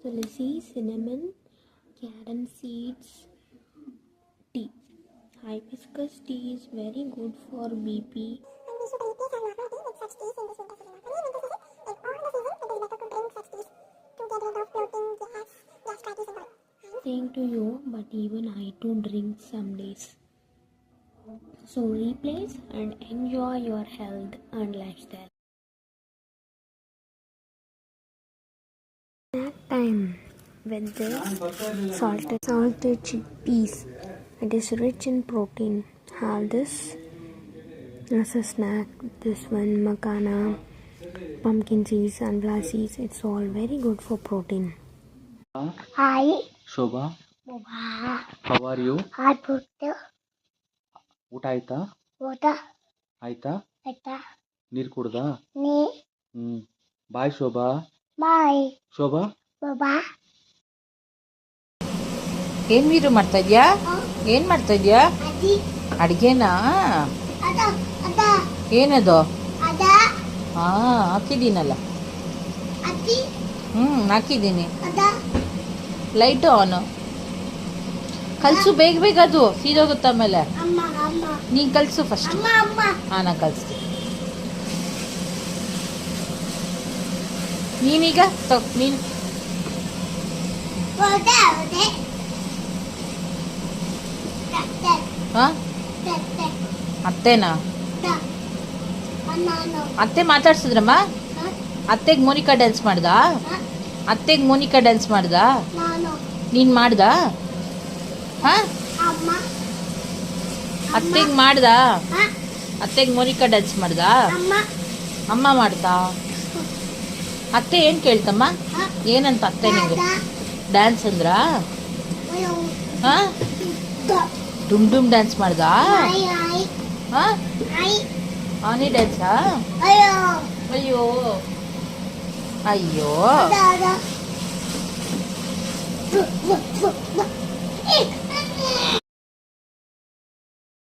tulsi, cinnamon, carom seeds tea. Hibiscus tea is very good for BP. And we should replace our normal tea with such teas in this winter season. For me, winter season, in all the season, it is better to drink such teas to get rid of bloating, gas, gastritis and all. Saying to you, but even I too drink some days. So replace and enjoy your health and lifestyle. Snack time with this salted chickpeas. It is rich in protein. Have this as a snack. This one makana, pumpkin seeds, sunflower seeds. It's all very good for protein. Hi. Shobha, Baba. how are you? I put the ಊಟ ಆಯ್ತಾ? water ಆಯ್ತಾ? at the ನೀರು ಕುಡ್ದಾ? knee. ಬಾಯ್ Shobha. Bye. Shobha, Baba. ಏನು ವೀರು ಮಾಡ್ತಾ ಇದೆಯಾ? ಏನು ಮಾಡ್ತಾ ಇದೆಯಾ? Adi. ಅಡುಗೆನಾ? Ada. Ada. ಏನದು? Ada. ಹಾಕಿದ್ದೀನಲ್ಲ. Adi. ಹಾಕಿದ್ದೀನಿ. Ada. ಲೈಟು ಆನು. ಕಲಸು ಬೇಗ ಬೇಗ, ಅದು ಸೀದೋಗುತ್ತೆ ಆಮೇಲೆ. Amma. Amma. ನೀನು ಕಲಸು ಫಸ್ಟ್. Amma. Amma. ನಾನು ಕಲಿಸ್ತೀನಿ. ನೀನೀಗ ನೀನು Water. Water. That. ಹಾಂ That. That. ಅತ್ತೇನಾ? That. Anna. No. ಅತ್ತೆ ಮಾತಾಡ್ಸಿದ್ರಮ್ಮ? Huh? ಅತ್ತೆಗೆ ಮೋನಿಕಾ ಡ್ಯಾನ್ಸ್ ಮಾಡ್ದಾ? Huh? ಅತ್ತೆಗೆ ಮೋನಿಕಾ ಡ್ಯಾನ್ಸ್ ಮಾಡ್ದಾ? No. No. ನೀನು ಮಾಡ್ದಾ? ಹಾಂ Amma. ಅತ್ತೆಗೆ ಮಾಡ್ದಾ? Huh? ಅತ್ತೆಗೆ ಮೋನಿಕಾ ಡ್ಯಾನ್ಸ್ ಮಾಡ್ದಾ? Amma. ಅಮ್ಮ ಮಾಡ್ತಾ? ಅತ್ತೆ ಏನು ಕೇಳ್ತಮ್ಮ? Huh? ಏನಂತ ಅತ್ತೆ ನಿಂಗೆ? Ada. ಡ್ಯಾನ್ಸ್ ಅಂದ್ರಾ? Ayo. ಹಾಂ Go. ಡುಮ್ ಡುಮ್ ಡ್ಯಾನ್ಸ್ ಮಾಡ್ದಾ? Hi. Hi. ಹಾಂ Hi. ಆನಿ ಡ್ಯಾನ್ಸಾ? Ayo. ಅಯ್ಯೋ ಅಯ್ಯೋ Ada. Ada. Look. Look. Look. Look.